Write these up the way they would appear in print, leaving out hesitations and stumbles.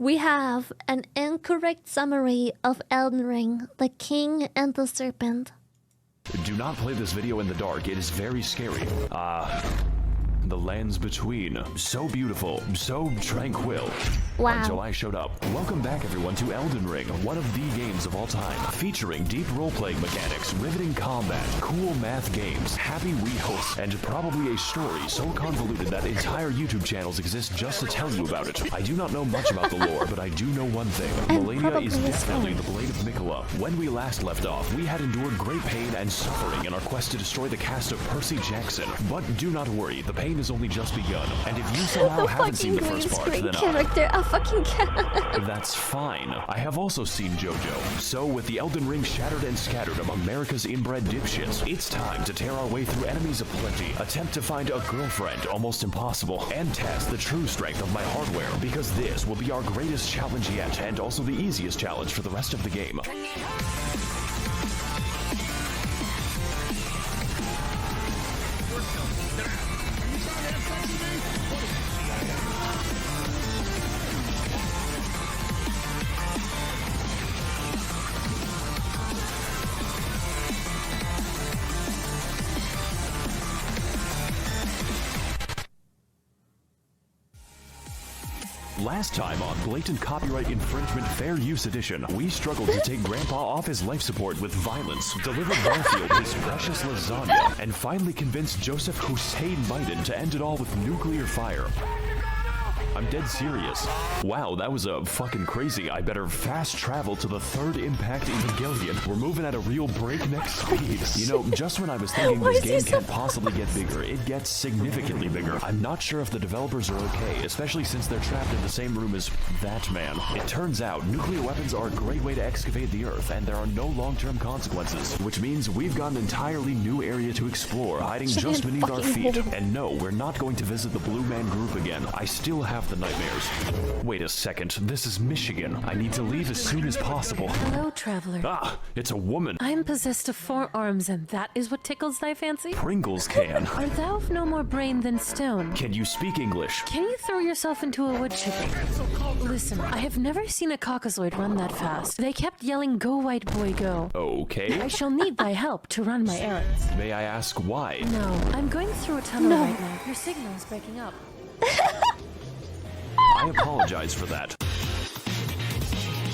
We have an incorrect summary of Elden Ring, The King and the Serpent. Do not play this video in the dark, it is very scary. The lands between. So beautiful, so tranquil. Wow. Until I showed up. Welcome back everyone to Elden Ring, one of the games of all time. Featuring deep role-playing mechanics, riveting combat, cool math games, happy Wii hosts, and probably a story so convoluted that entire YouTube channels exist just to tell you about it. I do not know much about the lore, but I do know one thing. Melania is definitely the Blade of Mikola. When we last left off, we had endured great pain and suffering in our quest to destroy the cast of Percy Jackson. But do not worry, the pain has only just begun, and if you somehow haven't seen the first part, then I fucking can't. That's fine. I have also seen JoJo. So with the Elden Ring shattered and scattered among America's inbred dipshits, it's time to tear our way through enemies aplenty, attempt to find a girlfriend, almost impossible, and test the true strength of my hardware, because this will be our greatest challenge yet, and also the easiest challenge for the rest of the game. Last time on Blatant Copyright Infringement Fair Use Edition, we struggled to take Grandpa off his life support with violence, deliver Garfield his precious lasagna, and finally convince Joseph Hussein Biden to end it all with nuclear fire. I'm dead serious. Wow, that was fucking crazy. I better fast travel to the third Impact Evangelion. We're moving at a real breakneck speed. You know, just when I was thinking this game can't possibly get bigger, it gets significantly bigger. I'm not sure if the developers are okay, especially since they're trapped in the same room as that man. It turns out, nuclear weapons are a great way to excavate the Earth, and there are no long-term consequences, which means we've got an entirely new area to explore, hiding just beneath our feet. And no, we're not going to visit the Blue Man Group again. I still have the nightmares. Wait a second, this is Michigan. I need to leave as soon as possible. Hello, traveler. Ah, it's a woman. I am possessed of 4 arms, and that is what tickles thy fancy? Pringles can. Art thou of no more brain than stone? Can you speak English? Can you throw yourself into a wood chipper? Listen, I have never seen a caucasoid run that fast. They kept yelling, "Go, white boy, go." Okay. I shall need thy help to run my errands. May I ask why? No, I'm going through a tunnel right now. Your signal is breaking up. I apologize for that.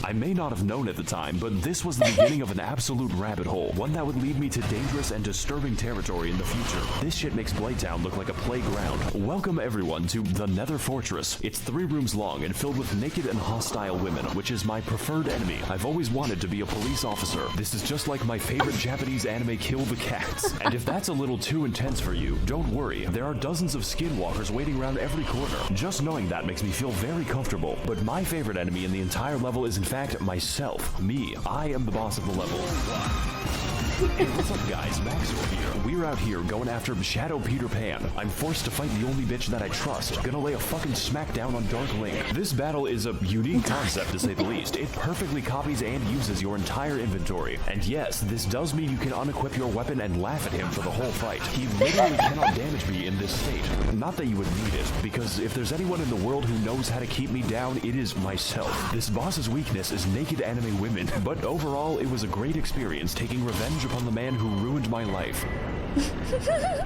I may not have known at the time, but this was the beginning of an absolute rabbit hole, one that would lead me to dangerous and disturbing territory in the future. This shit makes Blaytown look like a playground. Welcome everyone to the Nether Fortress. It's 3 rooms long and filled with naked and hostile women, which is my preferred enemy. I've always wanted to be a police officer. This is just like my favorite Japanese anime, Kill the Cats. And if that's a little too intense for you, don't worry. There are dozens of skinwalkers waiting around every corner. Just knowing that makes me feel very comfortable. But my favorite enemy in the entire level is in fact myself. Me. I am the boss of the level. Hey, what's up guys? Max0r here. We're out here going after Shadow Peter Pan. I'm forced to fight the only bitch that I trust. Gonna lay a fucking smackdown on Dark Link. This battle is a unique concept to say the least. It perfectly copies and uses your entire inventory. And yes, this does mean you can unequip your weapon and laugh at him for the whole fight. He literally cannot damage me in this state. Not that you would need it, because if there's anyone in the world who knows how to keep me down, it is myself. This boss's weakness is naked anime women, but overall it was a great experience taking revenge upon the man who ruined my life.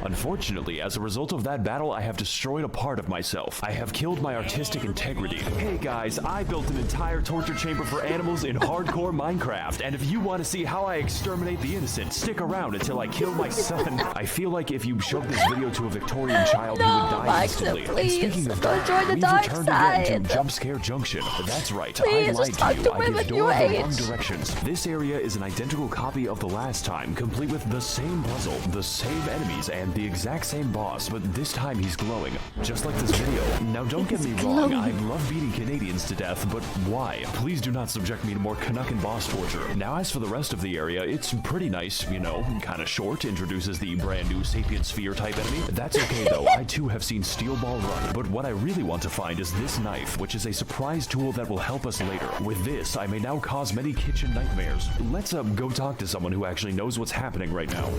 Unfortunately, as a result of that battle, I have destroyed a part of myself. I have killed my artistic integrity. Hey guys, I built an entire torture chamber for animals in hardcore Minecraft, and if you want to see how I exterminate the innocent, stick around until I kill my son. I feel like if you showed this video to a Victorian child, he would die instantly. Please, speaking of don't join the we've dark returned side. again to Jump Scare Junction. That's right, Please, I lied just talk to you. to I women gave your Dora the age. wrong directions. This area is an identical copy of the last time, complete with the same puzzle, the same enemies, and the exact same boss, but this time he's glowing, just like this video. Now don't get me wrong, I love beating Canadians to death, but why? Please do not subject me to more Canuckin boss torture. Now as for the rest of the area, it's pretty nice, you know, kinda short, introduces the brand new Sapient Sphere type enemy. That's okay though, I too have seen Steel Ball run, but what I really want to find is this knife, which is a surprise tool that will help us later. With this, I may now cause many kitchen nightmares. Let's go talk to someone who actually knows what's happening right now.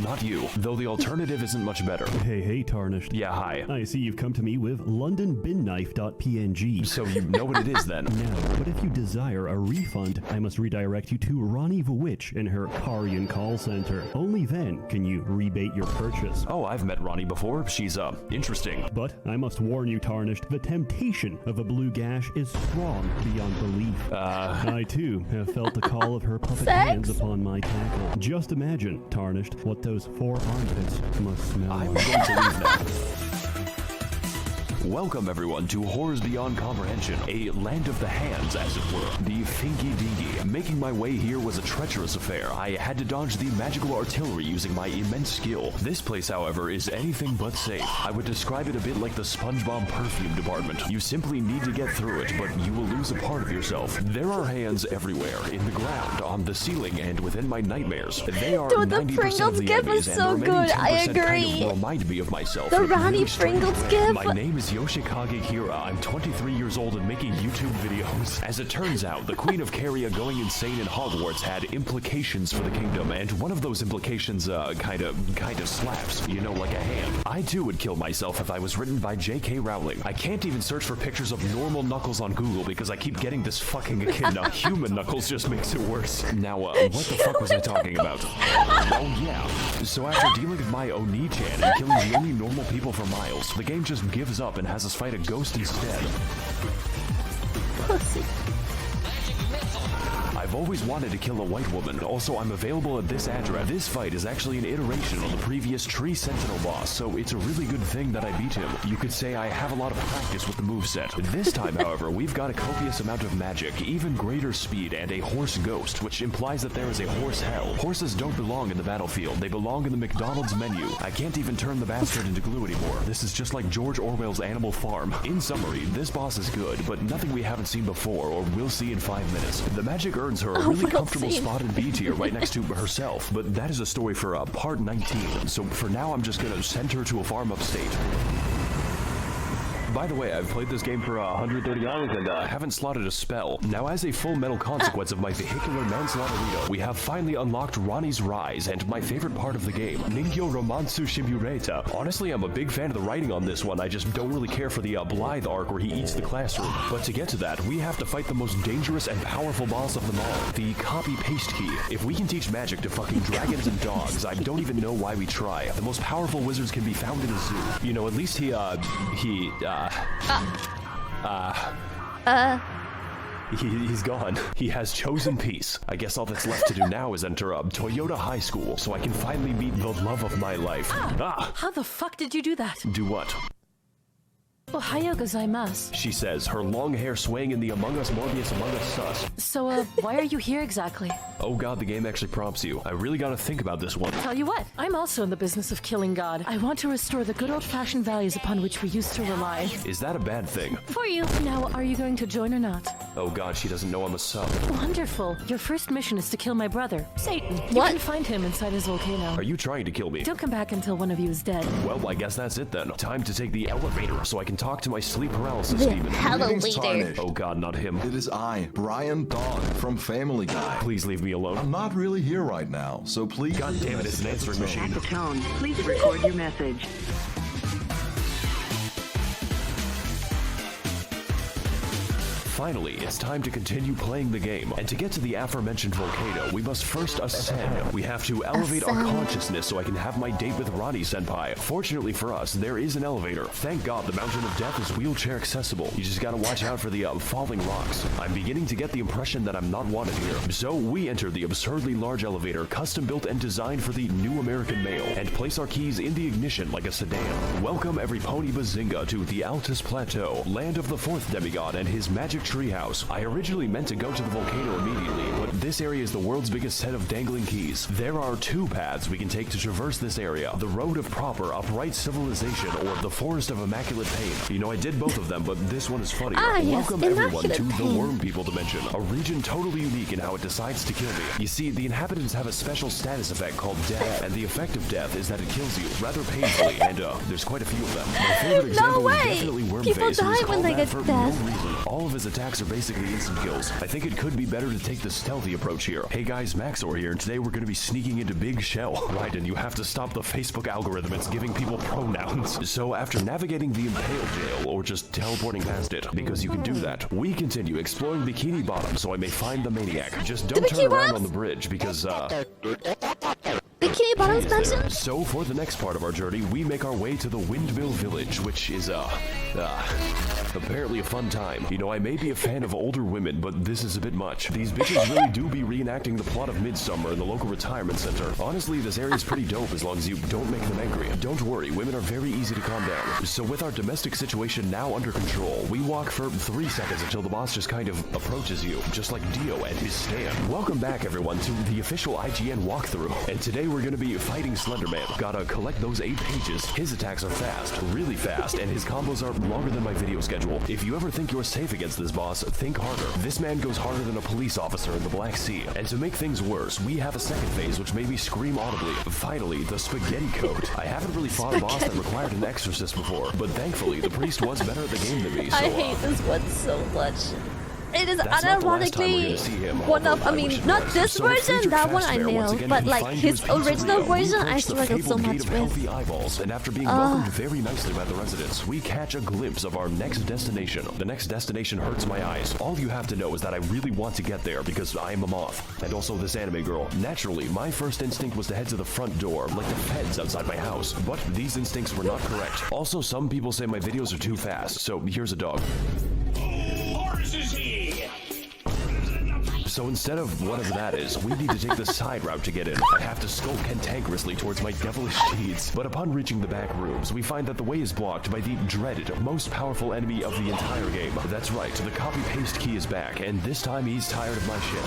not you. Though the alternative isn't much better. Hey, Tarnished. Yeah, hi. I see you've come to me with LondonBinKnife.png. So you know what it is then? No, but if you desire a refund, I must redirect you to Ronnie the Witch in her Karian call center. Only then can you rebate your purchase. Oh, I've met Ronnie before. She's, interesting. But I must warn you, Tarnished, the temptation of a blue gash is strong beyond belief. I too have felt the call of her puppet hands upon my tackle. Just imagine, Tarnished, what those 4 armpits must smell I'm like. going to leave now. Welcome everyone to Horrors Beyond Comprehension, a land of the hands, as it were. The Finky Dinky. Making my way here was a treacherous affair. I had to dodge the magical artillery using my immense skill. This place, however, is anything but safe. I would describe it a bit like the SpongeBob perfume department. You simply need to get through it, but you will lose a part of yourself. There are hands everywhere, in the ground, on the ceiling, and within my nightmares. They are Dude, the 90% Pringles of the gif enemies, was and so the remaining good. I 10% kind agree. of remind me of myself. The It Ronnie really struck Pringles me. gif? My name is Yoshikage Hira. I'm 23 years old and making YouTube videos. As it turns out, the Queen of Caria going insane in Hogwarts had implications for the kingdom, and one of those implications, kind of slaps. You know, like a hand. I too would kill myself if I was written by J.K. Rowling. I can't even search for pictures of normal Knuckles on Google because I keep getting this fucking echidna. Human Knuckles just makes it worse. Now, what the fuck was I talking about? Oh yeah. So after dealing with my Oni-chan and killing the only normal people for miles, the game just gives up and has us fight a ghost instead. Pussy. I've always wanted to kill a white woman. Also, I'm available at this address. This fight is actually an iteration on the previous Tree Sentinel boss, so it's a really good thing that I beat him. You could say I have a lot of practice with the moveset. This time, however, we've got a copious amount of magic, even greater speed, and a horse ghost, which implies that there is a horse hell. Horses don't belong in the battlefield. They belong in the McDonald's menu. I can't even turn the bastard into glue anymore. This is just like George Orwell's Animal Farm. In summary, this boss is good, but nothing we haven't seen before or will see in 5 minutes. The magic earns her a really comfortable spot in B tier right next to herself, but that is a story for part 19. So for now, I'm just gonna send her to a farm upstate. By the way, I've played this game for 130 hours and haven't slotted a spell. Now, as a full metal consequence of my vehicular manslaughterito, we have finally unlocked Ronnie's Rise, and my favorite part of the game, Ningyo Romansu Shimureta. Honestly, I'm a big fan of the writing on this one. I just don't really care for the Blythe arc where he eats the classroom. But to get to that, we have to fight the most dangerous and powerful boss of them all, the copy-paste key. If we can teach magic to fucking dragons and dogs, I don't even know why we try. The most powerful wizards can be found in a zoo. You know, at least he's gone. He has chosen peace. I guess all that's left to do now is enter Toyota High School so I can finally meet the love of my life. How the fuck did you do that? Do what? Ohayo gozaimasu. She says, her long hair swaying in the Among Us Morbius Among Us sus. So, why are you here exactly? Oh god, the game actually prompts you. I really gotta think about this one. Tell you what, I'm also in the business of killing God. I want to restore the good old-fashioned values upon which we used to rely. Is that a bad thing? For you. Now, are you going to join or not? Oh god, she doesn't know I'm a sub. Wonderful. Your first mission is to kill my brother, Satan. You What? can find him inside his volcano. Are you trying to kill me? Don't come back until one of you is dead. Well, I guess that's it then. Time to take the elevator so I can talk to my sleep paralysis The demon. elevator. Tarnished. Oh god, not him. It is I, Brian Dog from Family Guy. Please leave me alone. I'm not really here right now, so please. God damn it, it's an answering machine. At the tone, please record your message. Finally, it's time to continue playing the game. And to get to the aforementioned volcano, we must first ascend. We have to elevate our Ascend. consciousness so I can have my date with Ronnie Senpai. Fortunately for us, there is an elevator. Thank God the Mountain of Death is wheelchair accessible. You just gotta watch out for the falling rocks. I'm beginning to get the impression that I'm not wanted here. So we enter the absurdly large elevator, custom built and designed for the new American male, and place our keys in the ignition like a sedan. Welcome every pony bazinga to the Altus Plateau, land of the fourth demigod and his magic treehouse. I originally meant to go to the volcano immediately, but this area is the world's biggest set of dangling keys. There are two paths we can take to traverse this area: the road of proper, upright civilization, or the forest of immaculate pain. You know, I did both of them, but this one is funnier. Ah, yes, Welcome everyone immaculate to the pain. Worm People Dimension, a region totally unique in how it decides to kill me. You see, the inhabitants have a special status effect called death, and the effect of death is that it kills you rather painfully, and there's quite a few of them. My favorite example is way! definitely People Wormface, who die is when called they that get for death. no reason. All of his attacks attacks are basically instant kills. I think it could be better to take the stealthy approach here. Hey guys, Max0r here, and today we're going to be sneaking into Big Shell. Right, and you have to stop the Facebook algorithm. It's giving people pronouns. So after navigating the Impale Jail, or just teleporting past it, because you can do that, we continue exploring Bikini Bottom so I may find the maniac. Just don't turn around on the bridge, because, Bikini Bottom's mansion? So for the next part of our journey, we make our way to the Windmill Village, which is, apparently a fun time. You know, I may be a fan of older women, but this is a bit much. These bitches really do be reenacting the plot of Midsummer in the local retirement center. Honestly, this area is pretty dope as long as you don't make them angry. Don't worry, women are very easy to calm down. So with our domestic situation now under control, we walk for 3 seconds until the boss just kind of approaches you, just like Dio and his stand. Welcome back, everyone, to the official IGN walkthrough. And today we're gonna be fighting Slenderman. Gotta collect those 8 pages. His attacks are fast, really fast, and his combos are longer than my video schedule. If you ever think you're safe against this boss, think harder. This man goes harder than a police officer in the Black Sea. And to make things worse, we have a second phase which made me scream audibly. Finally, the spaghetti coat. I haven't really fought a boss that required an exorcist before, but thankfully the priest was better at the game than me, so I hate this one so much. It is that's not the last time we're unironically gonna see him, one of, although I mean, wish it not was. this So the version, featured that one fast I fare once nailed, again but confined like to his pizzeria. original We version, I approach the struggled so fabled much gate of with. healthy eyeballs, and after being welcomed very nicely by the residents, we catch a glimpse of our next destination. The next destination hurts my eyes. All you have to know is that I really want to get there because I am a moth, and also this anime girl. Naturally, my first instinct was to head to the front door, like the feds outside my house, but these instincts were not correct. Also, some people say my videos are too fast, so here's a dog. So instead of whatever that is, we need to take the side route to get in. I have to skulk cantankerously towards my devilish deeds. But upon reaching the back rooms, we find that the way is blocked by the dreaded, most powerful enemy of the entire game. That's right, the copy-paste key is back, and this time he's tired of my shit.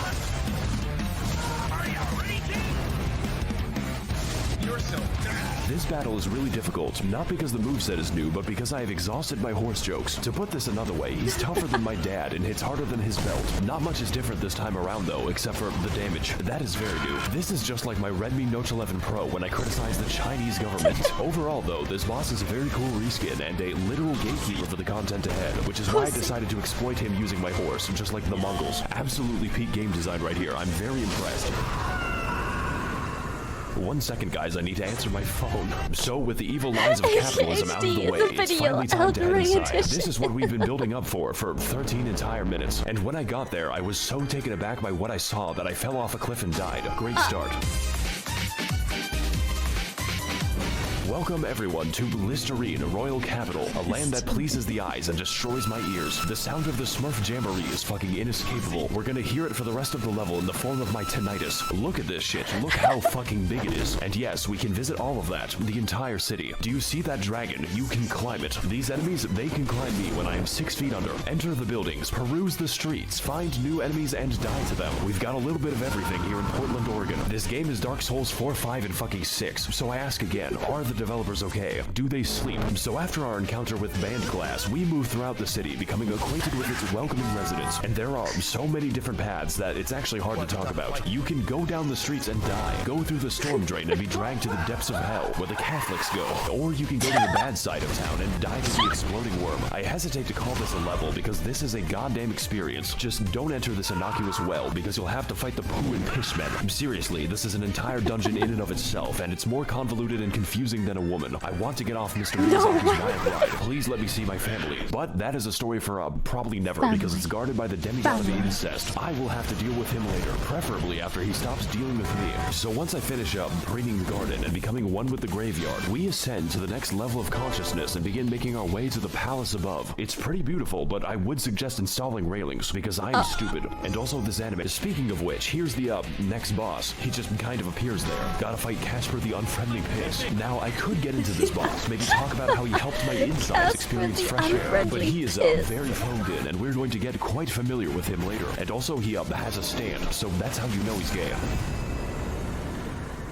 This battle is really difficult, not because the moveset is new, but because I have exhausted my horse jokes. To put this another way, he's tougher than my dad and hits harder than his belt. Not much is different this time around though, except for the damage. That is very new. This is just like my Redmi Note 11 Pro when I criticized the Chinese government. Overall though, this boss is a very cool reskin and a literal gatekeeper for the content ahead, which is why I decided to exploit him using my horse, just like the Mongols. Absolutely peak game design right here. I'm very impressed. 1 second, guys, I need to answer my phone. So, with the evil lies of capitalism out of the way, it's finally time to head inside. This is what we've been building up for 13 entire minutes. And when I got there, I was so taken aback by what I saw that I fell off a cliff and died. Great start. Welcome everyone to Listerine, Royal Capital, a land that pleases the eyes and destroys my ears. The sound of the Smurf Jamboree is fucking inescapable. We're gonna hear it for the rest of the level in the form of my tinnitus. Look at this shit, look how fucking big it is. And yes, we can visit all of that, the entire city. Do you see that dragon? You can climb it. These enemies, they can climb me when I am 6 feet under. Enter the buildings, peruse the streets, find new enemies and die to them. We've got a little bit of everything here in Portland, Oregon. This game is Dark Souls 4, 5, and fucking 6. So I ask again, are the developers okay? Do they sleep? So after our encounter with band class, we move throughout the city, becoming acquainted with its welcoming residents. And there are so many different paths that it's actually hard to talk about. You can go down the streets and die, go through the storm drain and be dragged to the depths of hell, where the Catholics go. Or you can go to the bad side of town and die to the exploding worm. I hesitate to call this a level because this is a goddamn experience. Just don't enter this innocuous well because you'll have to fight the poo and piss men. Seriously, this is an entire dungeon in and of itself, and it's more convoluted and confusing than a woman. I want to get off Mr. Miyazaki's wild ride. Please let me see my family. But that is a story for probably never, because it's guarded by the demigod of incest. I will have to deal with him later, preferably after he stops dealing with me. So once I finish up preening the garden and becoming one with the graveyard, we ascend to the next level of consciousness and begin making our way to the palace above. It's pretty beautiful, but I would suggest installing railings because I am stupid. And also this anime. Speaking of which, here's the next boss. He just kind of appears there. Gotta fight Casper the Unfriendly Pigs. Now I could get into this boss, maybe talk about how he helped my insides experience fresh air, but he is very phoned in, and we're going to get quite familiar with him later. And also he has a stand, so that's how you know he's gay.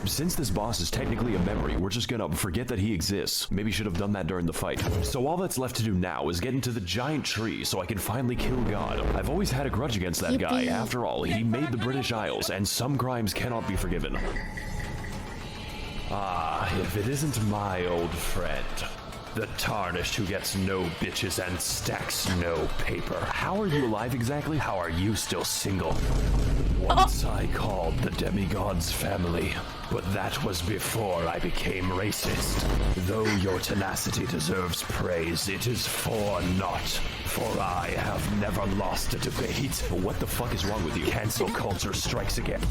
Since this boss is technically a memory, we're just gonna forget that he exists. Maybe should have done that during the fight. So all that's left to do now is get into the giant tree so I can finally kill God. I've always had a grudge against that guy. After all, he made the British Isles, and some crimes cannot be forgiven. Ah, if it isn't my old friend. The tarnished who gets no bitches and stacks no paper. How are you alive exactly? How are you still single? Once I called the demigods family, but that was before I became racist. Though your tenacity deserves praise, it is for naught. For I have never lost a debate. What the fuck is wrong with you? Cancel culture strikes again.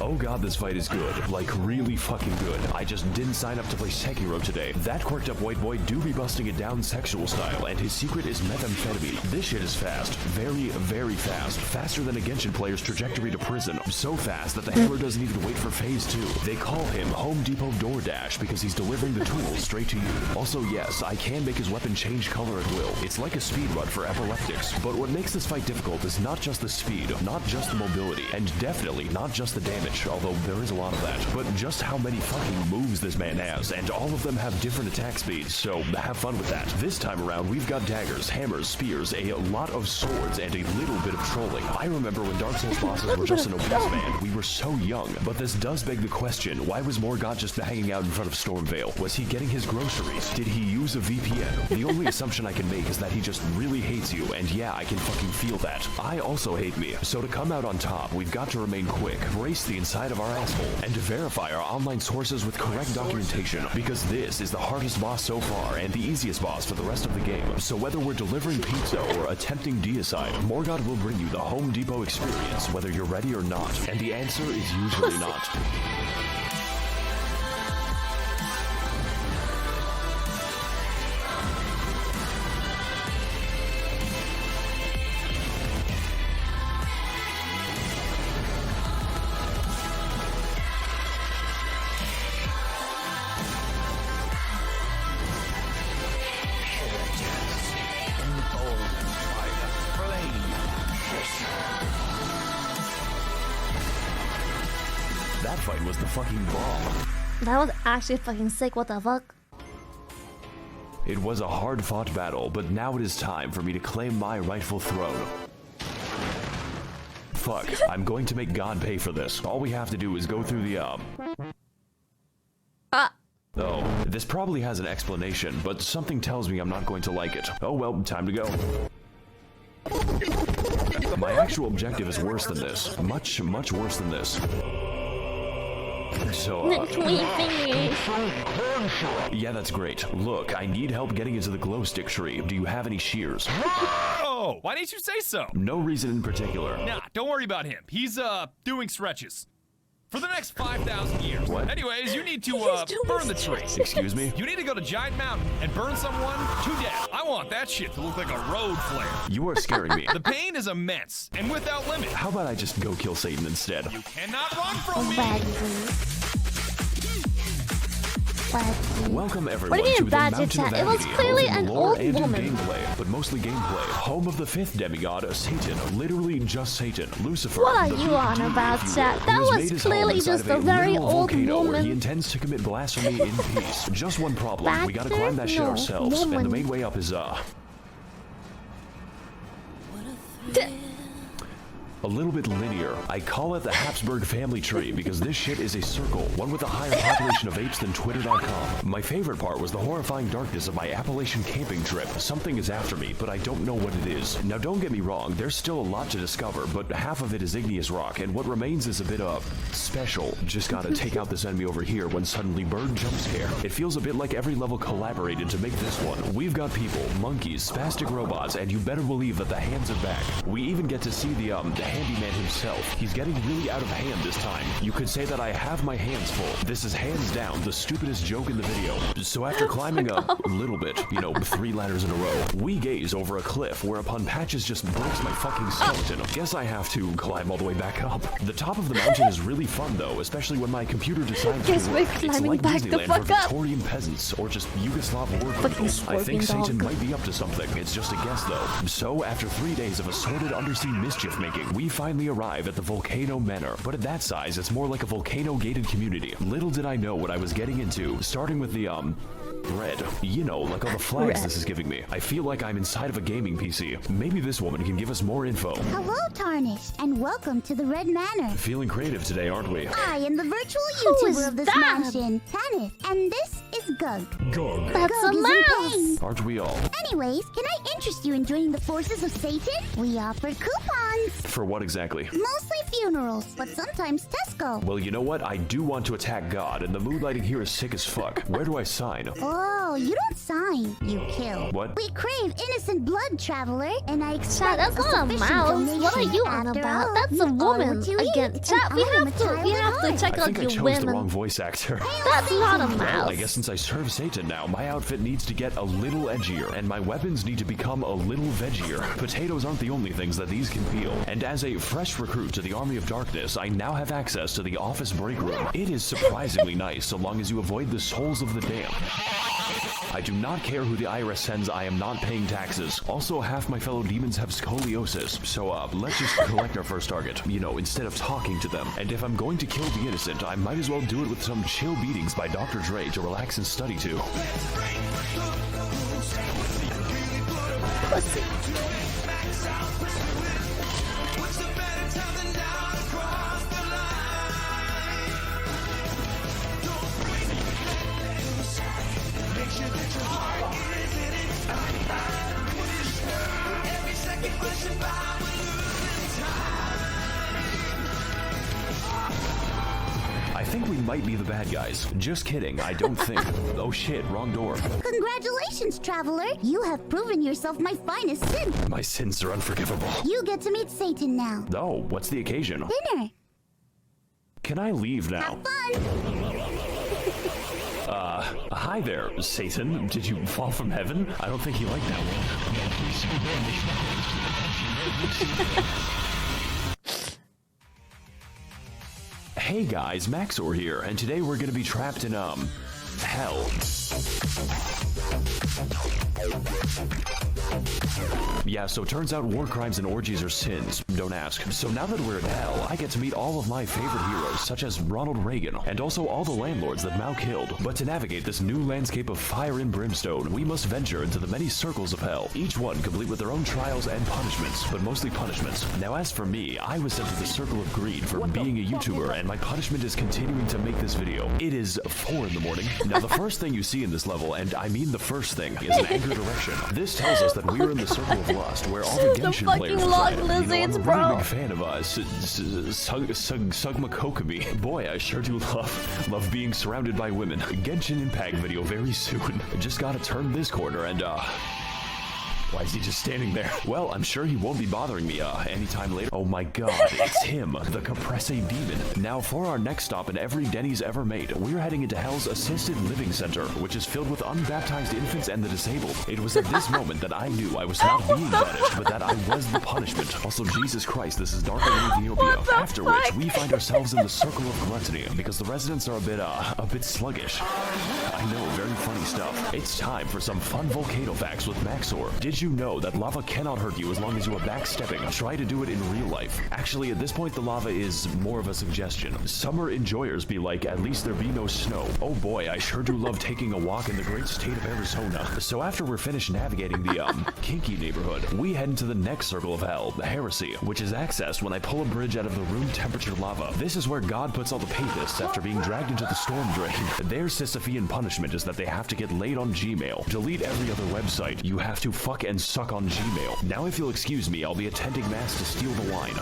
Oh god, this fight is good. Like, really fucking good. I just didn't sign up to play Sekiro today. That quirked up white boy do be busting it down sexual style, and his secret is methamphetamine. This shit is fast. Very, very fast. Faster than a Genshin player's trajectory to prison. So fast that the hammer doesn't even wait for phase 2. They call him Home Depot DoorDash because he's delivering the tools straight to you. Also, yes, I can make his weapon change color at will. It's like a speedrun for epileptics. But what makes this fight difficult is not just the speed, not just the mobility, and definitely not just the damage, although there is a lot of that, but just how many fucking moves this man has, and all of them have different attack speeds, so have fun with that. This time around, we've got daggers, hammers, spears, a lot of swords, and a little bit of trolling. I remember when Dark Souls bosses were just an obese man. We were so young, but this does beg the question, why was Morgott just hanging out in front of Stormvale? Was he getting his groceries? Did he use a VPN? The only assumption I can make is that he just really hates you, and yeah, I can fucking feel that. I also hate me, so to come out on top, we've got to remain quick, brace the inside of our asshole, and to verify our online sources with correct documentation, because this is the hardest boss so far, and the easiest boss for the rest of the game. So whether we're delivering pizza or attempting deicide, Morgott will bring you the Home Depot experience, whether you're ready or not, and the answer is usually not. That fight was the fucking bomb. That was actually fucking sick. What the fuck? It was a hard-fought battle, but now it is time for me to claim my rightful throne. Fuck, I'm going to make God pay for this. All we have to do is go through the, Oh, this probably has an explanation, but something tells me I'm not going to like it. Oh well, time to go. My actual objective is worse than this. Much, much worse than this. So, yeah, that's great. Look, I need help getting into the glow stick tree. Do you have any shears? Oh, why didn't you say so? No reason in particular. Nah, don't worry about him. He's, doing stretches. For the next 5,000 years. What? Anyways, you need to, burn the tree. Excuse me? You need to go to Giant Mountain and burn someone to death. I want that shit to look like a road flare. You are scaring me. The pain is immense and without limit. How about I just go kill Satan instead? You cannot run from me. Welcome everyone What do you to mean the bad Mountain chat? of It was Agony, clearly both in an lore old and in woman. gameplay, but mostly gameplay. Home of the fifth demigod, Satan, literally just Satan, Lucifer. What are the you big on D, about, if you chat? will, That who has was made his home clearly inside just of a very literal old volcano where he woman. intends to commit blasphemy in peace. Just one problem, we gotta Bastard? climb that shit No, ourselves, and the woman. main way up is a little bit linear. I call it the Habsburg family tree because this shit is a circle, one with a higher population of apes than Twitter.com. My favorite part was the horrifying darkness of my Appalachian camping trip. Something is after me, but I don't know what it is. Now don't get me wrong, there's still a lot to discover, but half of it is igneous rock, and what remains is a bit of special. Just gotta take out this enemy over here when suddenly bird jump scare. It feels a bit like every level collaborated to make this one. We've got people, monkeys, spastic robots, and you better believe that the hands are back. We even get to see the handyman himself. He's getting really out of hand this time. You could say that I have my hands full. This is hands down the stupidest joke in the video. So after climbing a little bit, 3 ladders in a row, we gaze over a cliff whereupon Patches just breaks my fucking skeleton. Guess I have to climb all the way back up. The top of the mountain is really fun though, especially when my computer decides Guess to we're work. It's climbing like back the Disneyland fuck for up. Victorian peasants or just Yugoslav war Fucking criminals. I think scorpion Satan dog. might be up to something. It's just a guess though. So after 3 days of assorted undersea mischief making, we finally arrive at the Volcano Manor. But at that size, it's more like a volcano-gated community. Little did I know what I was getting into, starting with the Red. You know, like all the flags this is giving me. I feel like I'm inside of a gaming PC. Maybe this woman can give us more info. Hello, Tarnished, and welcome to the Red Manor. Feeling creative today, aren't we? I am the virtual Who is YouTuber of this that? mansion, Tanith, and this is Gug. Gug. That's Gug a is in mouse. pain. Aren't we all? Anyways, can I interest you in joining the forces of Satan? We offer coupons. For what exactly? Mostly funerals, but sometimes Tesco. Well, you know what? I do want to attack God, and the mood lighting here is sick as fuck. Where do I sign? Oh, you don't sign, you kill. What? We crave innocent blood, traveler, and I expect Chat, that's not a sufficient mouse. What are donation. you on After about? all, That's a you are woman. what you eat, Again, and chat, we I am have a to child at heart. check I out think I your chose the wrong women. voice actor. That's not a Well, mouse. I guess since I serve Satan now, my outfit needs to get a little edgier, and my weapons need to become a little veggier. Potatoes aren't the only things that these can peel. And as a fresh recruit to the Army of Darkness, I now have access to the office break room. It is surprisingly nice, so long as you avoid the souls of the damned. I do not care who the IRS sends, I am not paying taxes. Also, half my fellow demons have scoliosis, so let's just collect our first target, you know, instead of talking to them. And if I'm going to kill the innocent, I might as well do it with some chill beatings by Dr. Dre to relax and study to. Pussy. I think we might be the bad guys. Just kidding, I don't think. Oh shit, wrong door. Congratulations, traveler. You have proven yourself my finest sin. My sins are unforgivable. You get to meet Satan now. Oh, what's the occasion? Dinner. Can I leave now? Have fun. Hi there, Satan. Did you fall from heaven? I don't think you like that one. Hey guys, Max0r here, and today we're gonna be trapped in, hell. Yeah, so turns out war crimes and orgies are sins. Don't ask. So now that we're in hell, I get to meet all of my favorite heroes, such as Ronald Reagan, and also all the landlords that Mao killed. But to navigate this new landscape of fire and brimstone, we must venture into the many circles of hell, each one complete with their own trials and punishments, but mostly punishments. Now as for me, I was sent to the circle of greed for being a YouTuber, and my punishment is continuing to make this video. It is 4 in the morning. Now the first thing you see in this level, and I mean the first thing, is an anchor direction. This tells us that we're in the circle of lust, where all the Genshin players reside. You know, I'm a really big fan of Sugma Kokomi. Boy, I sure do love being surrounded by women. Genshin Impact video very soon. Just gotta turn this corner and why is he just standing there? Well, I'm sure he won't be bothering me anytime later. Oh my god, it's him, the Caprese Demon. Now for our next stop in every Denny's ever made, we're heading into Hell's Assisted Living Center, which is filled with unbaptized infants and the disabled. It was at this moment that I knew I was not being punished, but that I was the punishment. Also, Jesus Christ, this is darker than Ethiopia. After which, we find ourselves in the circle of gluttony, because the residents are a bit sluggish. I know, very funny stuff. It's time for some fun volcano facts with Max0r. Did you know that lava cannot hurt you as long as you are backstepping? Try to do it in real life. Actually, at this point, the lava is more of a suggestion. Summer enjoyers be like, at least there be no snow. Oh boy, I sure do love taking a walk in the great state of Arizona. So after we're finished navigating the, kinky neighborhood, we head into the next circle of hell, the heresy, which is accessed when I pull a bridge out of the room temperature lava. This is where God puts all the papists after being dragged into the storm drain. Their Sisyphean punishment is that they have to get laid on Gmail. Delete every other website. You have to fuck and suck on Gmail. Now if you'll excuse me, I'll be attending mass to steal the wine.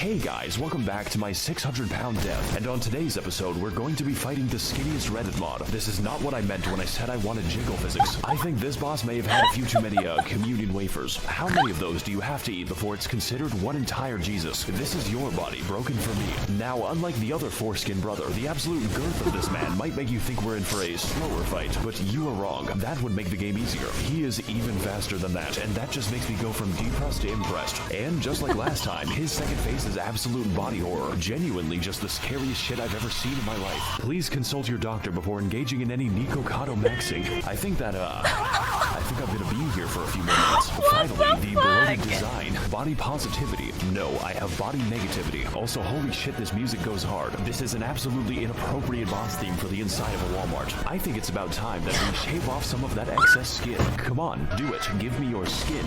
Hey guys, welcome back to my 600-pound death, and on today's episode, we're going to be fighting the skinniest Reddit mod. This is not what I meant when I said I wanted jiggle physics. I think this boss may have had a few too many, communion wafers. How many of those do you have to eat before it's considered one entire Jesus? This is your body, broken for me. Now, unlike the other foreskin brother, the absolute girth of this man might make you think we're in for a slower fight, but you are wrong. That would make the game easier. He is even faster than that, and that just makes me go from depressed to impressed. And just like last time, his second phase is absolute body horror. Genuinely just the scariest shit I've ever seen in my life. Please consult your doctor before engaging in any Nikocado maxing. I think think I'm gonna be here for a few more minutes. Finally, the beloved design. Body positivity. No, I have body negativity. Also, holy shit, this music goes hard. This is an absolutely inappropriate boss theme for the inside of a Walmart. I think it's about time that we shave off some of that excess skin. Come on, do it. Give me your skin.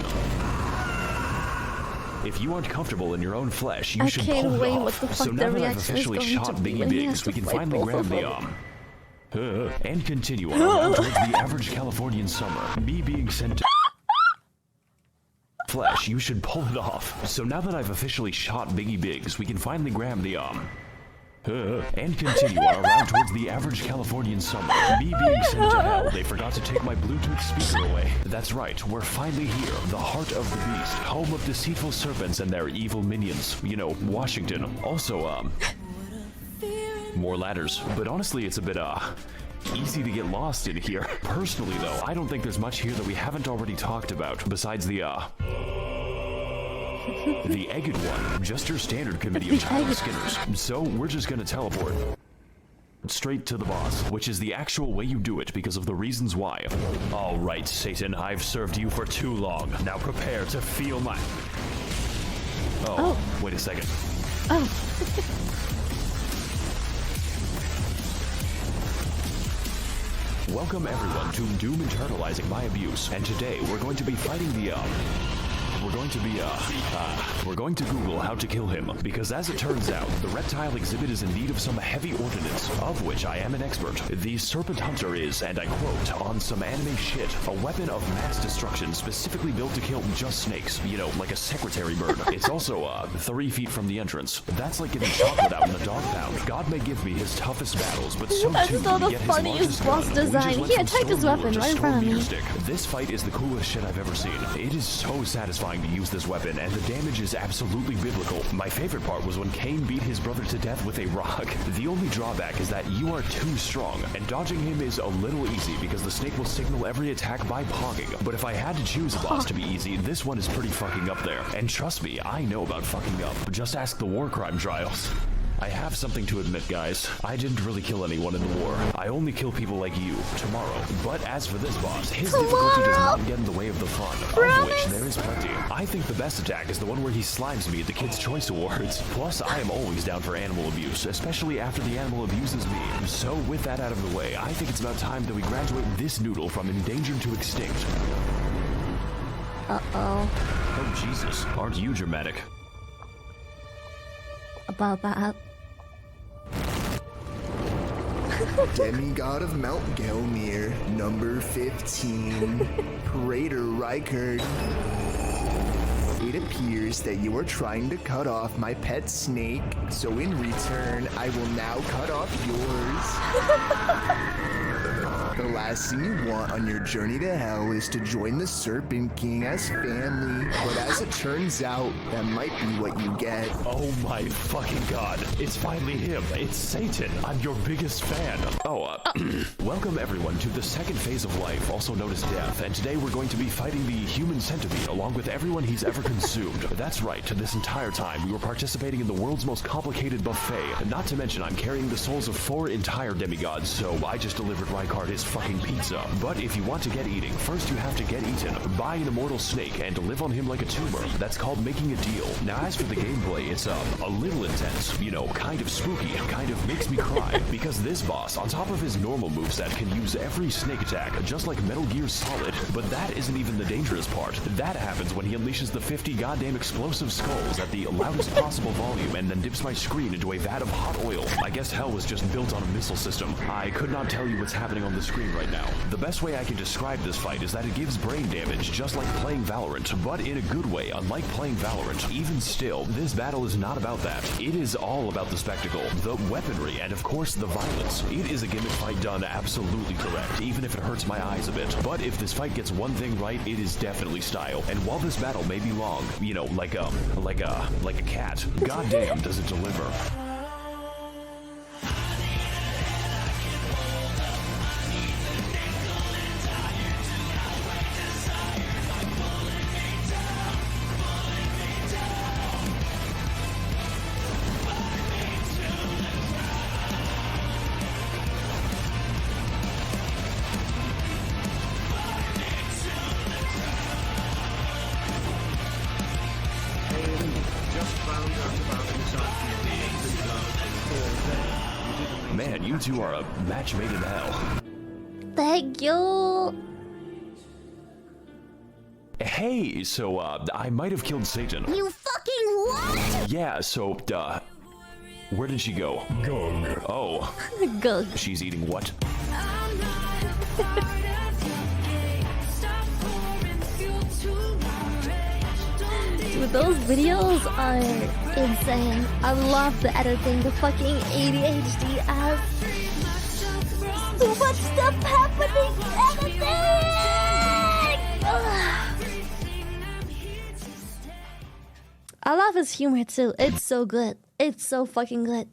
If you aren't comfortable in your own flesh, you should pull it wait, off. what the fuck So now their that I've reaction is officially going to shot be Biggie when he has Biggs, to we can fight finally both grab of the them. and continue on our road towards the average Californian summer. Me being sent to flesh, you should pull it off. So now that I've officially shot Biggie Biggs, we can finally grab the and continue on our route towards the average Californian summer. Me being sent to hell, they forgot to take my Bluetooth speaker away. That's right, we're finally here, the heart of the beast, home of deceitful serpents and their evil minions. You know, Washington. Also, more ladders. But honestly, it's a bit, easy to get lost in here. Personally, though, I don't think there's much here that we haven't already talked about, besides the egged one, just your standard committee of child skinners. So we're just gonna teleport straight to the boss, which is the actual way you do it because of the reasons why. All right, Satan, I've served you for too long. Now prepare to feel my... Oh, wait a second. Oh. Welcome everyone to Doom Internalizing My Abuse, and today we're going to be fighting the we're going to Google how to kill him, because as it turns out, the reptile exhibit is in need of some heavy ordnance, of which I am an expert. The Serpent Hunter is, and I quote, on some anime shit, a weapon of mass destruction specifically built to kill just snakes, you know, like a secretary bird. It's also, 3 feet from the entrance. That's like getting chocolate out in the dog pound. God may give me his toughest battles, but so That's too not do we the get his funniest largest boss gun, which is design. went He from attacked his Storm weapon Ruler to right in Storm front of me. Meter Stick. This fight is the coolest shit I've ever seen. It is so satisfying to use this weapon, and the damage is absolutely biblical. My favorite part was when Cain beat his brother to death with a rock. The only drawback is that you are too strong, and dodging him is a little easy because the snake will signal every attack by pogging. But if I had to choose a boss to be easy, this one is pretty fucking up there. And trust me, I know about fucking up. Just ask the war crime trials. I have something to admit, guys. I didn't really kill anyone in the war. I only kill people like you, tomorrow. But as for this boss, his difficulty does not get in the way of the fun, of which there is plenty. I think the best attack is the one where he slimes me at the Kids' Choice Awards. Plus, I am always down for animal abuse, especially after the animal abuses me. So with that out of the way, I think it's about time that we graduate this noodle from endangered to extinct. Uh-oh. Oh, Jesus. Aren't you dramatic? About that. Demigod of Mount Gelmir, number 15, Praetor Rykard. It appears that you are trying to cut off my pet snake, so in return, I will now cut off yours. The last thing you want on your journey to hell is to join the Serpent King as family, but as it turns out, that might be what you get. Oh my fucking god. It's finally him. It's Satan. I'm your biggest fan. Welcome everyone to the second phase of life, also known as death, and today we're going to be fighting the human centipede along with everyone he's ever consumed. That's right, this entire time we were participating in the world's most complicated buffet. Not to mention I'm carrying the souls of 4 entire demigods, so I just delivered Rykard his fucking pizza. But if you want to get eating, first you have to get eaten. Buy an immortal snake and live on him like a tumor. That's called making a deal. Now as for the gameplay, it's a little intense, you know, kind of spooky, kind of makes me cry, because this boss, on top of his normal moveset, can use every snake attack, just like Metal Gear Solid. But that isn't even the dangerous part. That happens when he unleashes the 50 goddamn explosive skulls at the loudest possible volume and then dips my screen into a vat of hot oil. I guess hell was just built on a missile system. I could not tell you what's happening on the screen right now. The best way I can describe this fight is that it gives brain damage just like playing Valorant, but in a good way, unlike playing Valorant. Even still, this battle is not about that. It is all about the spectacle, the weaponry, and of course the violence. It is a gimmick fight done absolutely correct, even if it hurts my eyes a bit. But if this fight gets one thing right, it is definitely style. And while this battle may be long, you know, like a cat, goddamn does it deliver. Man, you two are a match made in hell. Thank you. Hey, so, I might have killed Satan. You fucking what? Yeah, so, where did she go? Gug. Oh, Good. she's eating what? Dude, those videos are insane. I love the editing, the fucking ADHD ass. So much stuff happening. Editing! Ugh. I love his humor too. It's so good. It's so fucking good.